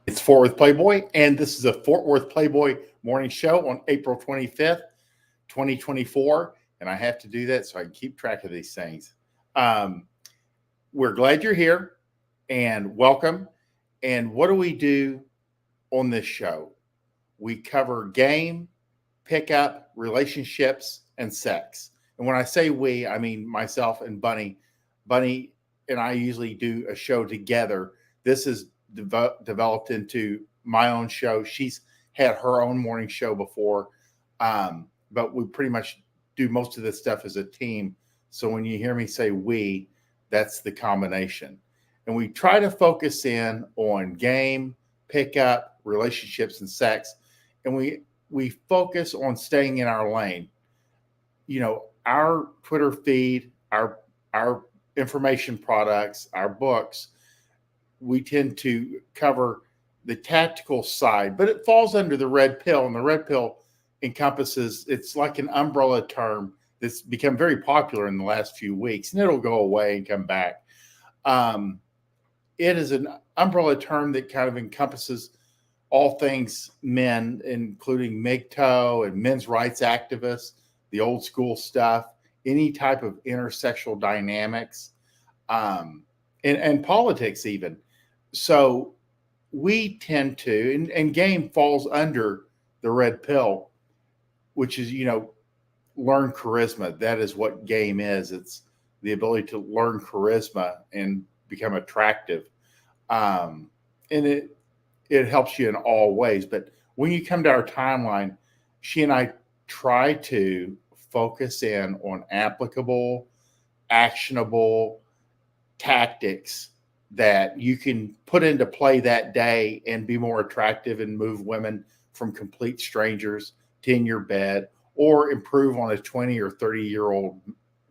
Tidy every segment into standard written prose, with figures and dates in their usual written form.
It's Fort Worth Playboy, and this is a Fort Worth Playboy morning show on April 25th, 2024. And I have to do that so I can keep track of these things. We're glad you're here and welcome. And what do we do on this show? We cover game, pickup, relationships, and sex. And when I say we, I mean myself and Bunny. Bunny and I usually do a show together. This is developed into my own show. She's had her own morning show before, but we pretty much do most of this stuff as a team. So when you hear me say we, that's the combination. And we try to focus in on game, pickup, relationships, and sex. And we focus on staying in our lane. You know, our Twitter feed, our information products, our books, we tend to cover the tactical side, but it falls under the red pill. And the red pill encompasses, it's like an umbrella term that's become very popular in the last few weeks, and it'll go away and come back. It is an umbrella term that kind of encompasses all things men, including MGTOW and men's rights activists, the old school stuff, any type of intersexual dynamics, and politics even. So we tend to, and game falls under the red pill, which is, learn charisma. That is what game is. It's the ability to learn charisma and become attractive. And it helps you in all ways. But when you come to our timeline, she and I try to focus in on applicable, actionable tactics that you can put into play that day and be more attractive and move women from complete strangers to in your bed, or improve on a 20 or 30-year-old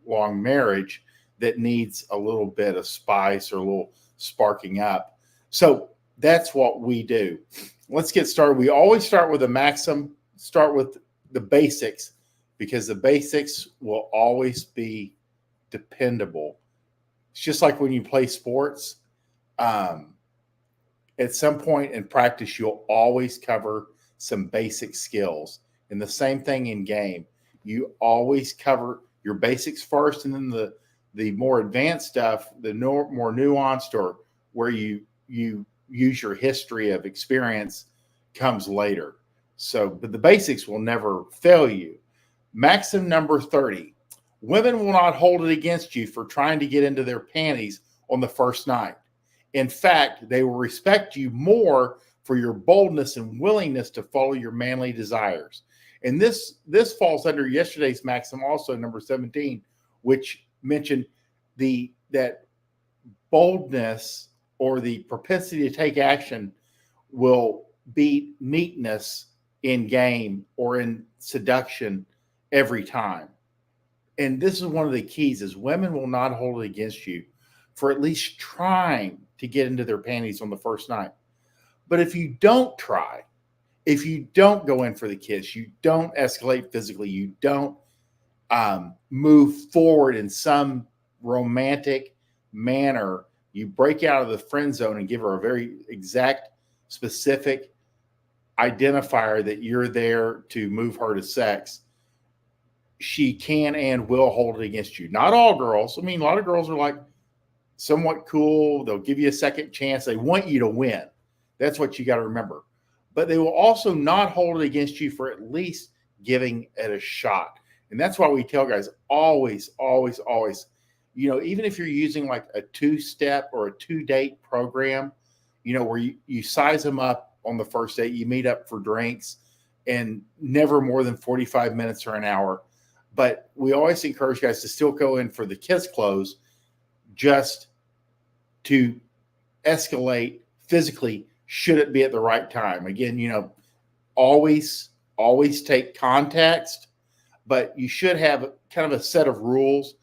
long marriage that needs a little bit of spice or a little sparking up. So that's what we do. Let's get started. We always start with a maxim, start with the basics, because the basics will always be dependable. It's just like when you play sports. At some point in practice, you'll always cover some basic skills. And the same thing in game. You always cover your basics first, and then the more advanced stuff, the more nuanced, or where you use your history of experience, comes later. So, but the basics will never fail you. Maxim number 30. Women will not hold it against you for trying to get into their panties on the first night. In fact, they will respect you more for your boldness and willingness to follow your manly desires. And this falls under yesterday's maxim, also number 17, which mentioned that boldness, or the propensity to take action, will beat neatness in game or in seduction every time. And this is one of the keys: is women will not hold it against you for at least trying to get into their panties on the first night. But if you don't try, if you don't go in for the kiss, you don't escalate physically, you don't move forward in some romantic manner, you break out of the friend zone and give her a very exact, specific identifier that you're there to move her to sex, she can and will hold it against you. Not all girls. I mean, a lot of girls are like somewhat cool. They'll give you a second chance. They want you to win. That's what you got to remember. But they will also not hold it against you for at least giving it a shot. And that's why we tell guys always, always, always, even if you're using like a 2-step or a 2-date program, where you size them up on the first date, you meet up for drinks, and never more than 45 minutes or an hour. But we always encourage guys to still go in for the kiss close, just to escalate physically, should it be at the right time. Again, always take context, but you should have kind of a set of rules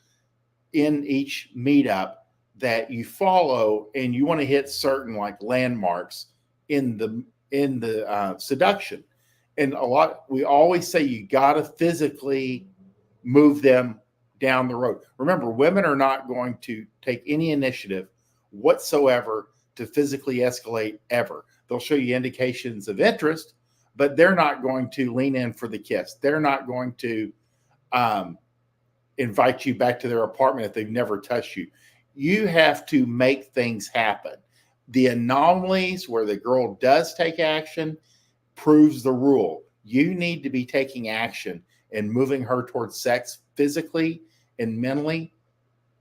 in each meetup that you follow, and you want to hit certain like landmarks in the seduction. And we always say you got to physically move them down the road. Remember, women are not going to take any initiative whatsoever to physically escalate ever. they'll show you indications of interest, but they're not going to lean in for the kiss. They're not going to invite you back to their apartment if they've never touched you. You have to make things happen. The anomalies where the girl does take action proves the rule. You need to be taking action and moving her towards sex physically and mentally,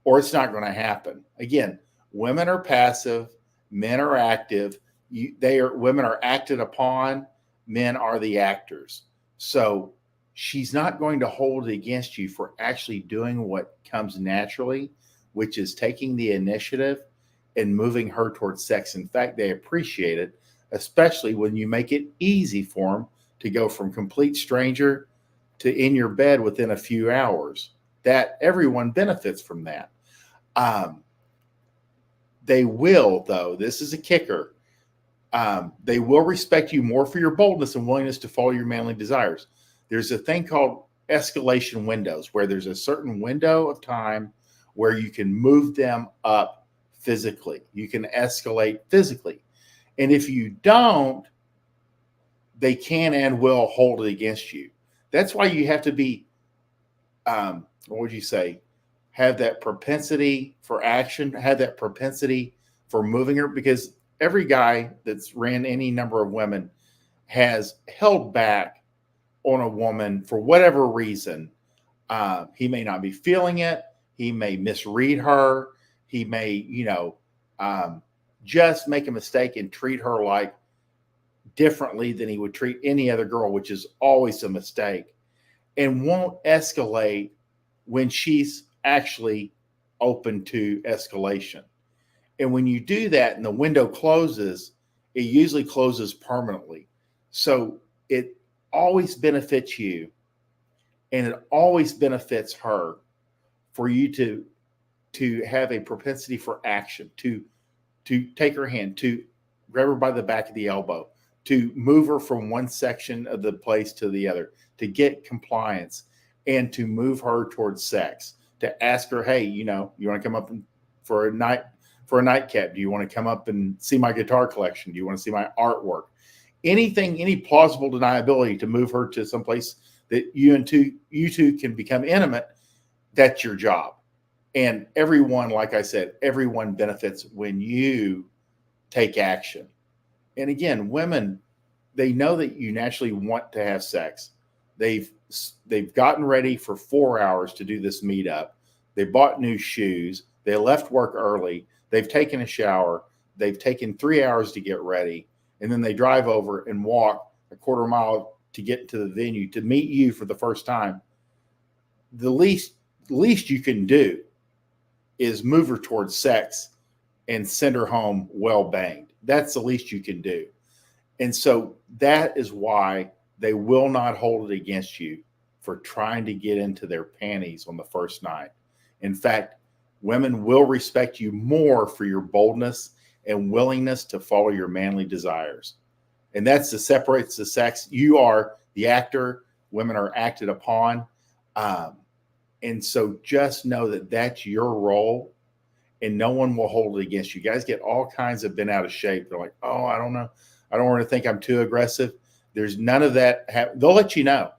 or it's not going to happen. Again, women are passive, men are active. Women are acted upon, men are the actors. So she's not going to hold it against you for actually doing what comes naturally, which is taking the initiative and moving her towards sex. In fact, they appreciate it, especially when you make it easy for them to go from complete stranger to in your bed within a few hours. That everyone benefits from that. They will, though, this is a kicker, they will respect you more for your boldness and willingness to follow your manly desires. There's a thing called escalation windows, where there's a certain window of time where you can move them up physically. You can escalate physically. And if you don't, they can and will hold it against you. That's why you have to be, what would you say, have that propensity for action, have that propensity for moving her, because every guy that's ran any number of women has held back on a woman for whatever reason. He may not be feeling it. He may misread her. He may, just make a mistake and treat her like differently than he would treat any other girl, which is always a mistake, and won't escalate when she's actually open to escalation. And when you do that and the window closes, it usually closes permanently. So it always benefits you, and it always benefits her for you to have a propensity for action, to take her hand, to grab her by the back of the elbow, to move her from one section of the place to the other, to get compliance, and to move her towards sex, to ask her, hey, you want to come up for a nightcap? Do you want to come up and see my guitar collection? Do you want to see my artwork? Anything, any plausible deniability to move her to someplace that you two can become intimate. That's your job. And everyone, like I said, everyone benefits when you take action. And again, women, they know that you naturally want to have sex. They've gotten ready for 4 hours to do this meetup. They bought new shoes. They left work early. They've taken a shower. They've taken 3 hours to get ready. And then they drive over and walk a quarter mile to get to the venue to meet you for the first time. The least you can do is move her towards sex and send her home well banged. That's the least you can do. And so that is why they will not hold it against you for trying to get into their panties on the first night. In fact, women will respect you more for your boldness and willingness to follow your manly desires. And that's what separates the sex. You are the actor. Women are acted upon. And so just know that that's your role, and no one will hold it against you. Guys get all kinds of bent out of shape. They're like, oh, I don't know. I don't want to think I'm too aggressive. There's none of that. They'll let you know.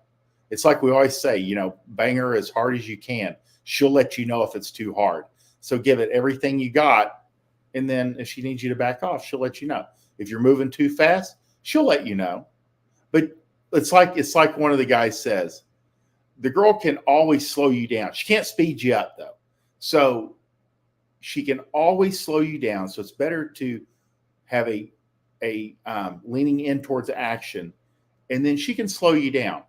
It's like we always say, bang her as hard as you can. She'll let you know if it's too hard. So give it everything you got. And then if she needs you to back off, she'll let you know. If you're moving too fast, she'll let you know. But it's like one of the guys says, the girl can always slow you down. She can't speed you up, though. So she can always slow you down. So it's better to have a leaning in towards action, and then she can slow you down,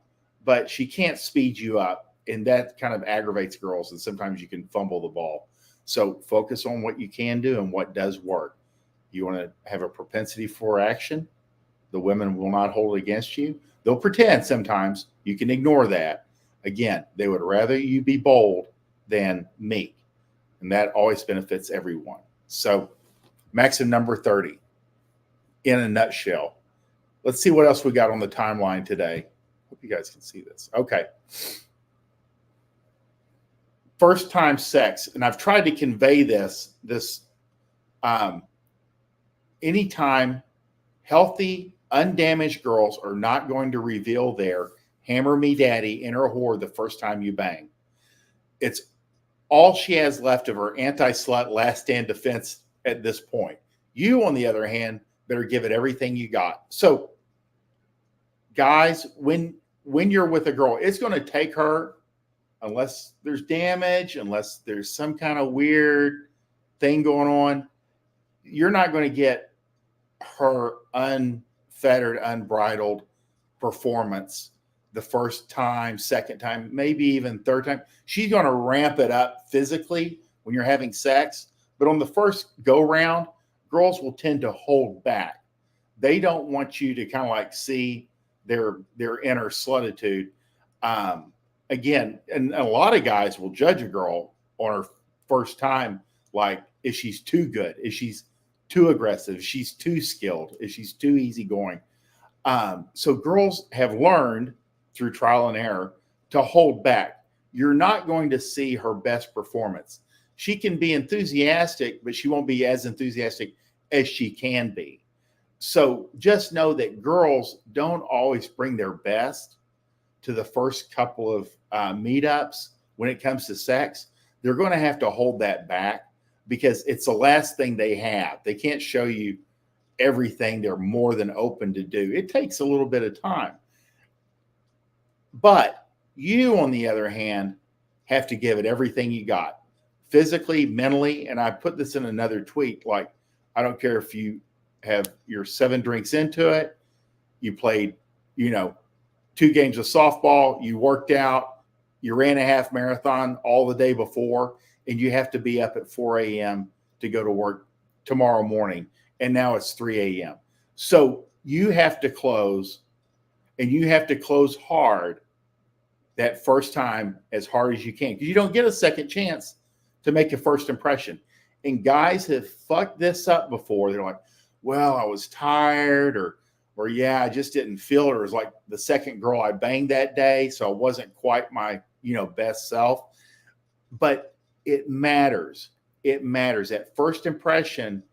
but she can't speed you up. And that kind of aggravates girls. And sometimes you can fumble the ball. So focus on what you can do and what does work. You want to have a propensity for action. The women will not hold it against you. They'll pretend sometimes. You can ignore that. Again, they would rather you be bold than meek. And that always benefits everyone. So maxim number 30 in a nutshell. Let's see what else we got on the timeline today. Hope you guys can see this. Okay. First time sex. And I've tried to convey this anytime Healthy, undamaged girls are not going to reveal their hammer me daddy inner whore the first time you bang. It's all she has left of her anti-slut last stand defense at this point. You, on the other hand, better give it everything you got. So, guys, when you're with a girl, it's going to take her, unless there's damage, unless there's some kind of weird thing going on, you're not going to get her unfettered, unbridled performance the first time, second time, maybe even third time. She's going to ramp it up physically when you're having sex. But on the first go round, girls will tend to hold back. They don't want you to kind of like see their inner slutitude. Again, and a lot of guys will judge a girl on her first time, like if she's too good, if she's too aggressive, if she's too skilled, if she's too easygoing. So girls have learned through trial and error to hold back. You're not going to see her best performance. She can be enthusiastic, but she won't be as enthusiastic as she can be. So just know that girls don't always bring their best to the first couple of meetups when it comes to sex. They're going to have to hold that back because it's the last thing they have. They can't show you everything they're more than open to do. It takes a little bit of time. But you, on the other hand, have to give it everything you got, physically, mentally. And I put this in another tweet. Like, I don't care if you have your 7 drinks into it, you played, 2 games of softball, you worked out, you ran a half marathon all the day before, and you have to be up at 4 a.m. to go to work tomorrow morning. And now it's 3 a.m. So you have to close, and you have to close hard that first time as hard as you can, because you don't get a second chance to make a first impression. And guys have fucked this up before. They're like, well, I was tired, or yeah, I just didn't feel it. Or it was like the second girl I banged that day, so I wasn't quite my, best self. But it matters. It matters. That first impression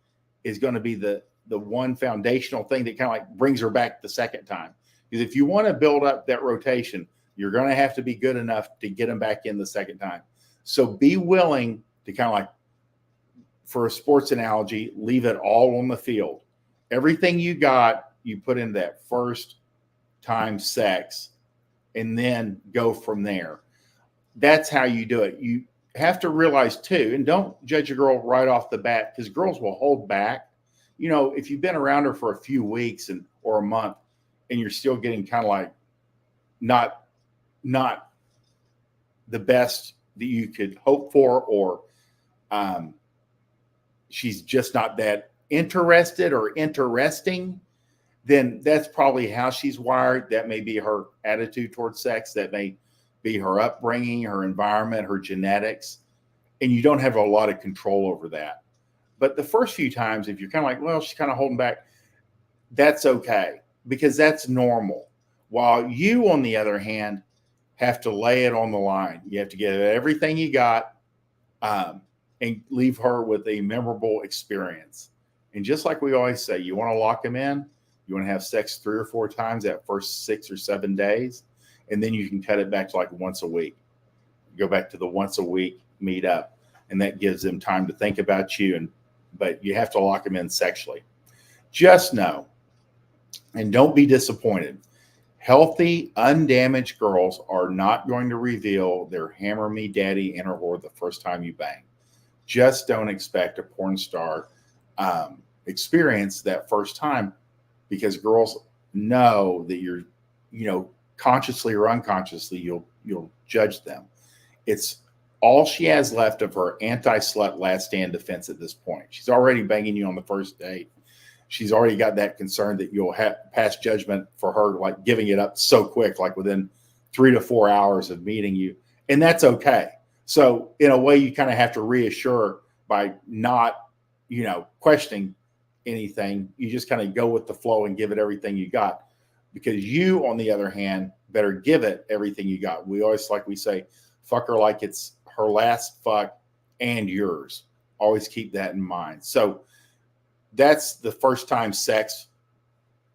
is going to be the one foundational thing that kind of like brings her back the second time. Because if you want to build up that rotation, you're going to have to be good enough to get them back in the second time. So be willing to kind of like, for a sports analogy, leave it all on the field. Everything you got, you put in that first time sex, and then go from there. That's how you do it. You have to realize too, and don't judge a girl right off the bat, because girls will hold back. If you've been around her for a few weeks or a month, and you're still getting kind of like not the best that you could hope for, or she's just not that interested or interesting, then that's probably how she's wired. That may be her attitude towards sex. That may be her upbringing, her environment, her genetics. And you don't have a lot of control over that. But the first few times, if you're kind of like, well, she's kind of holding back, that's okay, because that's normal. While you, on the other hand, have to lay it on the line. You have to give everything you got and leave her with a memorable experience. And just like we always say, you want to lock them in. You want to have sex 3 or 4 times that first 6 or 7 days. And then you can cut it back to like once a week. Go back to the once a week meet up. And that gives them time to think about you. But you have to lock them in sexually. Just know, and don't be disappointed, healthy, undamaged girls are not going to reveal their hammer me daddy inner whore the first time you bang. Just don't expect a porn star experience that first time, because girls know that you're, consciously or unconsciously, you'll judge them. It's all she has left of her anti-slut last stand defense at this point. She's already banging you on the first date. She's already got that concern that you'll pass judgment for her, like giving it up so quick, like within 3 to 4 hours of meeting you. And that's okay. So in a way, you kind of have to reassure by not, questioning anything. You just kind of go with the flow and give it everything you got, because you, on the other hand, better give it everything you got. We always, like we say, fuck her like it's her last fuck and yours. Always keep that in mind. So that's the first time sex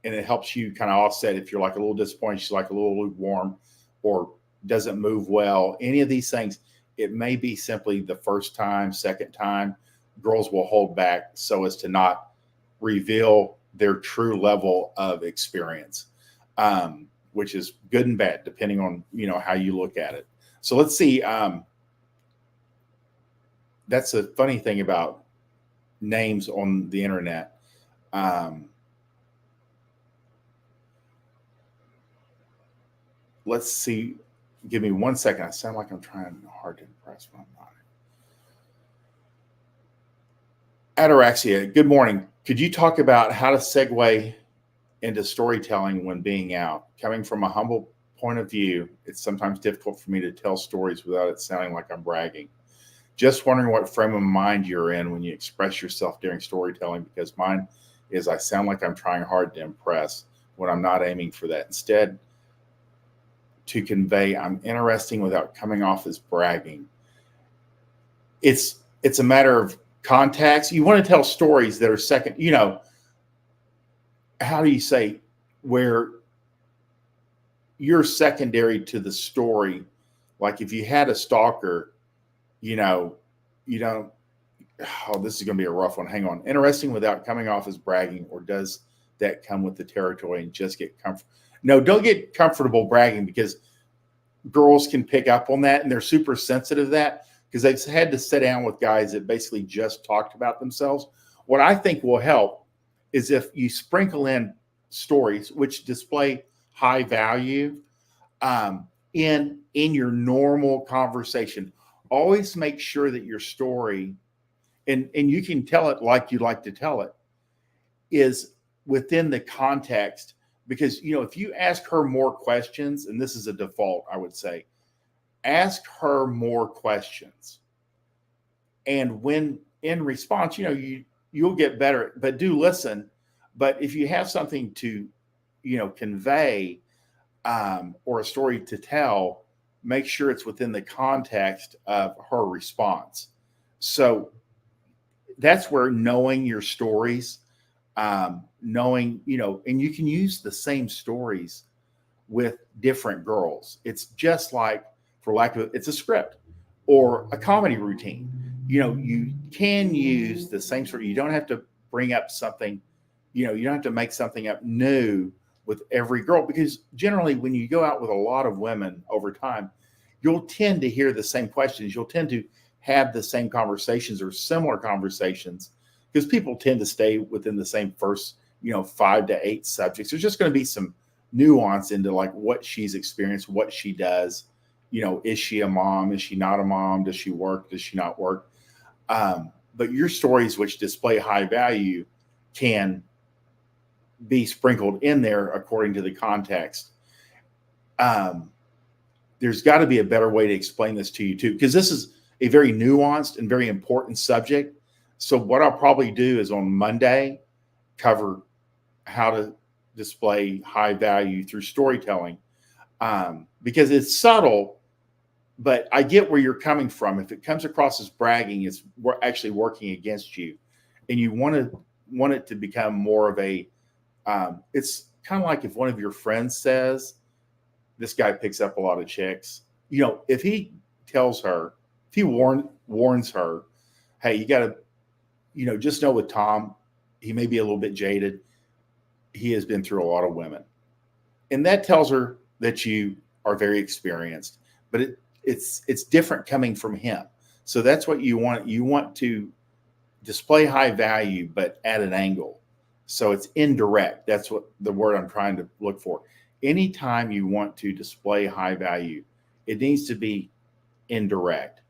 and it helps you kind of offset if you're like a little disappointed, she's like a little lukewarm or doesn't move well. Any of these things, it may be simply the first time, second time. Girls will hold back so as to not reveal their true level of experience, which is good and bad depending on how you look at it. So let's see. That's a funny thing about names on the internet. Let's see. Give me 1 second. I sound like I'm trying hard to impress my mind. Ataraxia, good morning. Could you talk about how to segue into storytelling when being out? Coming from a humble point of view, it's sometimes difficult for me to tell stories without it sounding like I'm bragging. Just wondering what frame of mind you're in when you express yourself during storytelling, because mine is I sound like I'm trying hard to impress when I'm not aiming for that. Instead, to convey I'm interesting without coming off as bragging. It's a matter of context. You want to tell stories that are second, how do you say, where you're secondary to the story. Like if you had a stalker, you don't, this is going to be a rough one. Hang on. Interesting without coming off as bragging, or does that come with the territory and just get comfortable? No, don't get comfortable bragging, because girls can pick up on that and they're super sensitive to that, because they've had to sit down with guys that basically just talked about themselves. What I think will help is if you sprinkle in stories which display high value in your normal conversation. Always make sure that your story, and you can tell it like you like to tell it, is within the context. Because, if you ask her more questions, and this is a default, I would say, ask her more questions. And when in response, you'll get better, but do listen. But if you have something to, convey or a story to tell, make sure it's within the context of her response. So that's where knowing your stories, knowing, and you can use the same stories with different girls. It's just like, for lack of, it's a script or a comedy routine. You can use the same story. You don't have to bring up something, you don't have to make something up new with every girl, because generally when you go out with a lot of women over time, you'll tend to hear the same questions. You'll tend to have the same conversations or similar conversations, because people tend to stay within the same first, 5 to 8 subjects. There's just going to be some nuance into like what she's experienced, what she does. Is she a mom? Is she not a mom? Does she work? Does she not work? But your stories, which display high value, can be sprinkled in there according to the context. There's got to be a better way to explain this to you too, because this is a very nuanced and very important subject. So what I'll probably do is on Monday cover how to display high value through storytelling, because it's subtle, but I get where you're coming from. If it comes across as bragging, it's actually working against you, and you want it to become more of a. It's kind of like if one of your friends says, "This guy picks up a lot of chicks." If he tells her, if he warns her, "Hey, you got to, just know with Tom, he may be a little bit jaded. He has been through a lot of women," and that tells her that you are very experienced. But it's different coming from him. So that's what you want. You want to display high value, but at an angle. So it's indirect. That's what the word I'm trying to look for. Anytime you want to display high value, it needs to be indirect.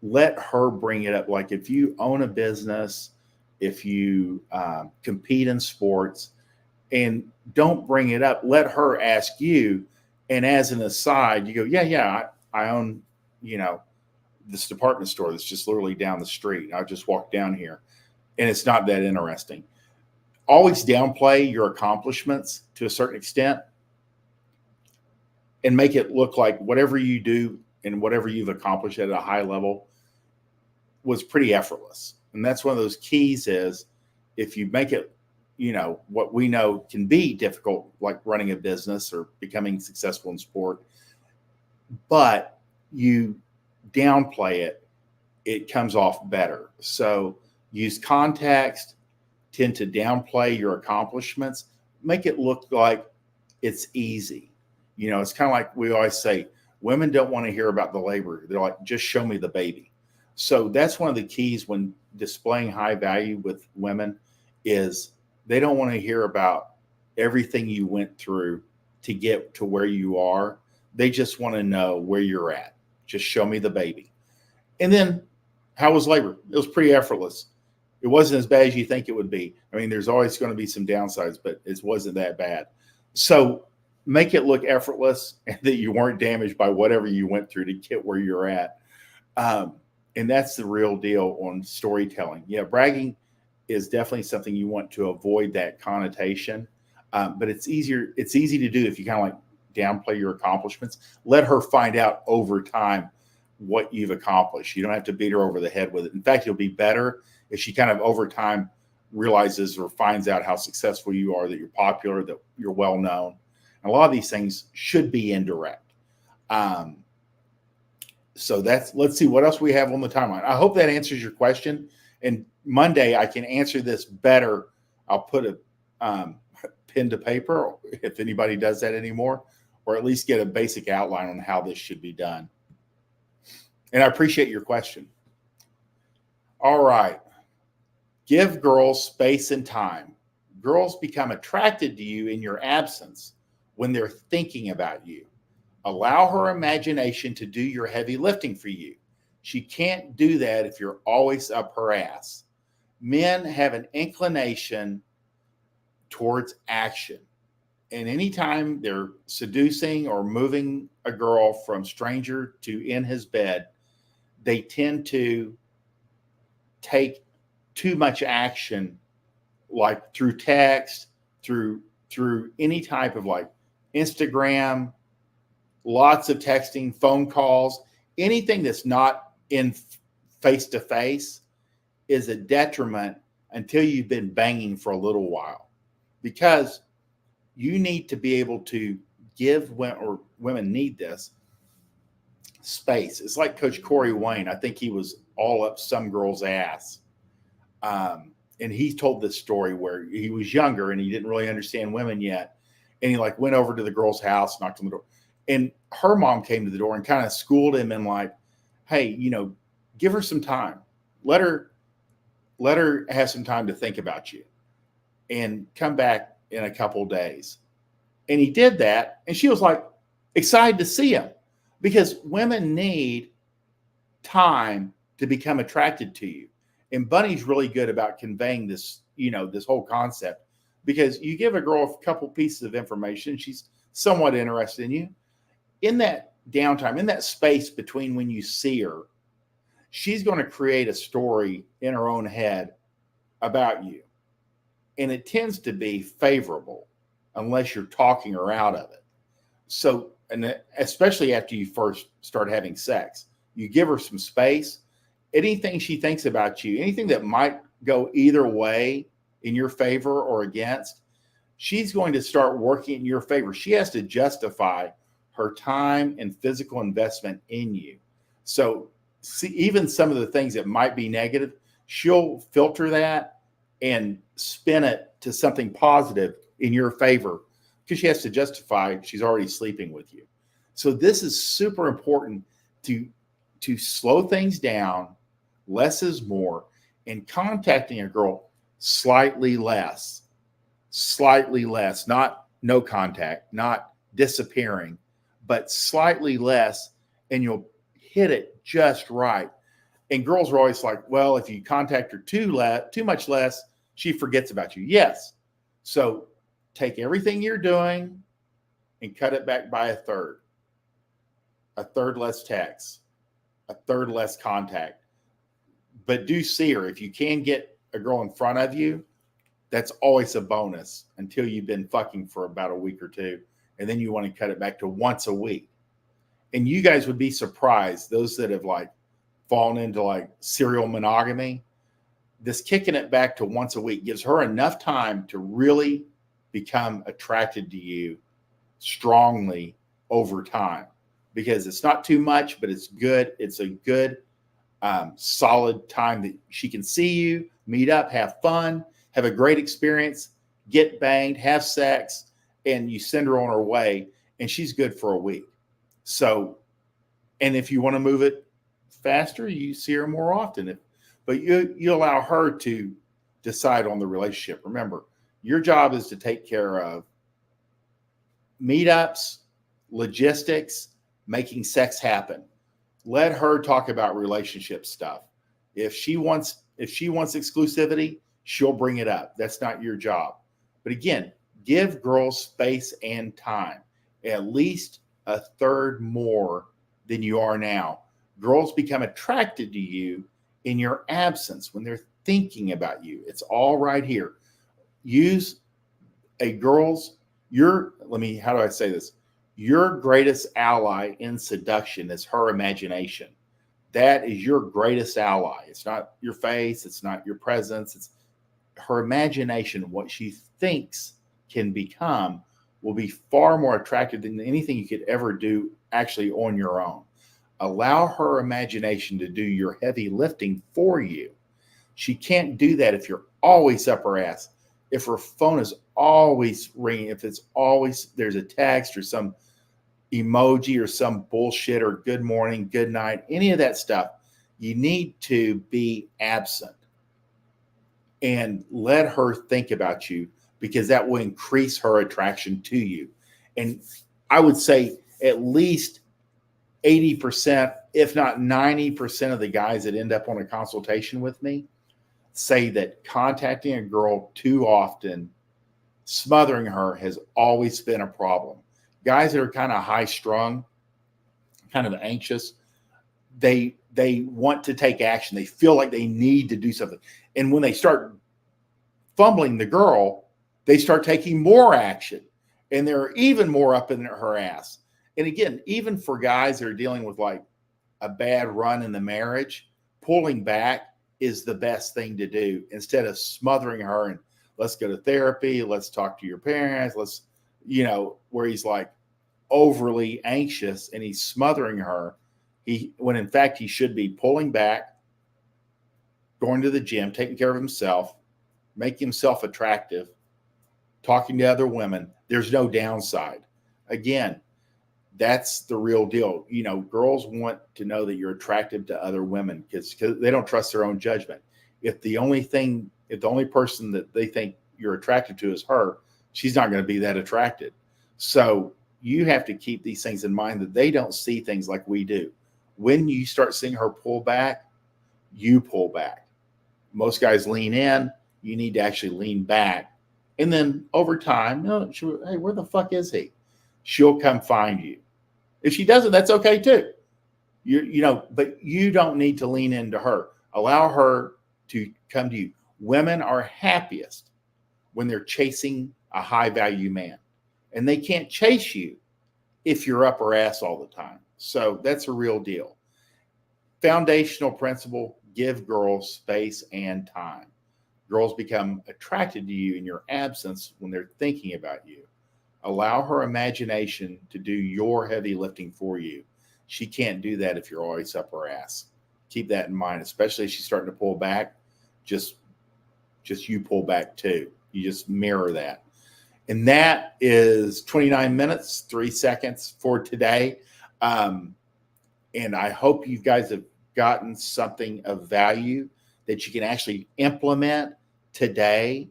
Let her bring it up. Like if you own a business, if you compete in sports, and don't bring it up, let her ask you. And as an aside, you go, yeah, I own, this department store that's just literally down the street. I just walked down here, and it's not that interesting. Always downplay your accomplishments to a certain extent and make it look like whatever you do and whatever you've accomplished at a high level was pretty effortless. And that's one of those keys is if you make it, what we know can be difficult, like running a business or becoming successful in sport, but you downplay it, it comes off better. So use context, tend to downplay your accomplishments, make it look like it's easy. It's kind of like we always say, women don't want to hear about the labor. They're like, just show me the baby. So that's one of the keys when displaying high value with women is they don't want to hear about everything you went through to get to where you are. They just want to know where you're at. Just show me the baby. And then how was labor? It was pretty effortless. It wasn't as bad as you think it would be. I mean, there's always going to be some downsides, but it wasn't that bad. So make it look effortless and that you weren't damaged by whatever you went through to get where you're at. And that's the real deal on storytelling. Yeah, bragging is definitely something you want to avoid that connotation. But it's easy to do if you kind of like downplay your accomplishments. Let her find out over time what you've accomplished. You don't have to beat her over the head with it. In fact, it'll be better if she kind of over time realizes or finds out how successful you are, that you're popular, that you're well known. And a lot of these things should be indirect. So let's see what else we have on the timeline. I hope that answers your question. And Monday I can answer this better. I'll put a pen to paper if anybody does that anymore, or at least get a basic outline on how this should be done. And I appreciate your question. All right. Give girls space and time. Girls become attracted to you in your absence when they're thinking about you. Allow her imagination to do your heavy lifting for you. She can't do that if you're always up her ass. Men have an inclination towards action. And anytime they're seducing or moving a girl from stranger to in his bed, they tend to take too much action, like through text, through any type of like Instagram, lots of texting, phone calls, anything that's not in face-to-face is a detriment until you've been banging for a little while, because you need to be able to give women need this space. It's like Coach Corey Wayne. I think he was all up some girl's ass. And he told this story where he was younger and he didn't really understand women yet. And he like went over to the girl's house, knocked on the door, and her mom came to the door and kind of schooled him and like, hey, give her some time. Let her have some time to think about you and come back in a couple of days. And he did that. And she was like excited to see him, because women need time to become attracted to you. And Bunny's really good about conveying this, this whole concept, because you give a girl a couple pieces of information, she's somewhat interested in you. In that downtime, in that space between when you see her, she's going to create a story in her own head about you. And it tends to be favorable unless you're talking her out of it. So, and especially after you first start having sex, you give her some space. Anything she thinks about you, anything that might go either way in your favor or against, she's going to start working in your favor. She has to justify her time and physical investment in you. So see, even some of the things that might be negative, she'll filter that and spin it to something positive in your favor, because she has to justify she's already sleeping with you. So this is super important to slow things down. Less is more, and contacting a girl slightly less, not no contact, not disappearing, but slightly less, and you'll hit it just right. And girls are always like, well, if you contact her too much less, she forgets about you. Yes. So take everything you're doing and cut it back by a third less text, a third less contact. But do see her. If you can get a girl in front of you, that's always a bonus until you've been fucking for about a week or two. And then you want to cut it back to once a week. And you guys would be surprised, those that have like fallen into like serial monogamy, this kicking it back to once a week gives her enough time to really become attracted to you strongly over time, because it's not too much, but it's good. It's a good, solid time that she can see you, meet up, have fun, have a great experience, get banged, have sex, and you send her on her way, and she's good for a week. So, and if you want to move it faster, you see her more often. But you allow her to decide on the relationship. Remember, your job is to take care of meetups, logistics, making sex happen. Let her talk about relationship stuff. If she wants exclusivity, she'll bring it up. That's not your job. But again, give girls space and time, at least a third more than you are now. Girls become attracted to you in your absence when they're thinking about you. It's all right here. Use a girl's, how do I say this? Your greatest ally in seduction is her imagination. That is your greatest ally. It's not your face. It's not your presence. It's her imagination. What she thinks can become will be far more attractive than anything you could ever do actually on your own. Allow her imagination to do your heavy lifting for you. She can't do that if you're always up her ass, if her phone is always ringing, if it's always, there's a text or some emoji or some bullshit or good morning, good night, any of that stuff. You need to be absent and let her think about you, because that will increase her attraction to you. And I would say at least 80%, if not 90% of the guys that end up on a consultation with me say that contacting a girl too often, smothering her, has always been a problem. Guys that are kind of high strung, kind of anxious, they want to take action. They feel like they need to do something. And when they start fumbling the girl, they start taking more action, and they're even more up in her ass. And again, even for guys that are dealing with like a bad run in the marriage, pulling back is the best thing to do instead of smothering her and let's go to therapy, let's talk to your parents, let's, where he's like overly anxious and he's smothering her. When in fact he should be pulling back, going to the gym, taking care of himself, making himself attractive, talking to other women. There's no downside. Again, that's the real deal. Girls want to know that you're attractive to other women because they don't trust their own judgment. If the only person that they think you're attracted to is her, she's not going to be that attracted. So you have to keep these things in mind, that they don't see things like we do. When you start seeing her pull back, you pull back. Most guys lean in. You need to actually lean back. And then over time, hey, where the fuck is he? She'll come find you. If she doesn't, that's okay too. But you don't need to lean into her. Allow her to come to you. Women are happiest when they're chasing a high value man, and they can't chase you if you're up her ass all the time. So that's a real deal. Foundational principle: give girls space and time. Girls become attracted to you in your absence when they're thinking about you. Allow her imagination to do your heavy lifting for you. She can't do that if you're always up her ass. Keep that in mind, especially if she's starting to pull back. Just you pull back too. You just mirror that. And that is 29 minutes, 3 seconds for today. And I hope you guys have gotten something of value that you can actually implement today,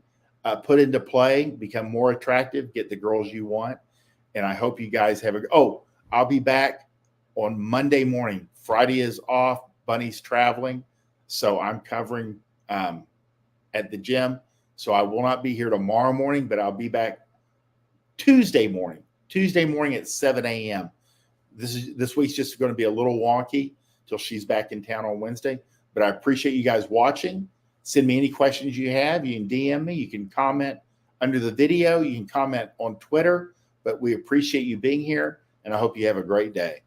put into play, become more attractive, get the girls you want. And I hope you guys have I'll be back on Monday morning. Friday is off. Bunny's traveling. So I'm covering at the gym. So I will not be here tomorrow morning, but I'll be back Tuesday morning at 7 a.m. This week's just going to be a little wonky till she's back in town on Wednesday. But I appreciate you guys watching. Send me any questions you have. You can DM me. You can comment under the video. You can comment on Twitter. But we appreciate you being here, and I hope you have a great day.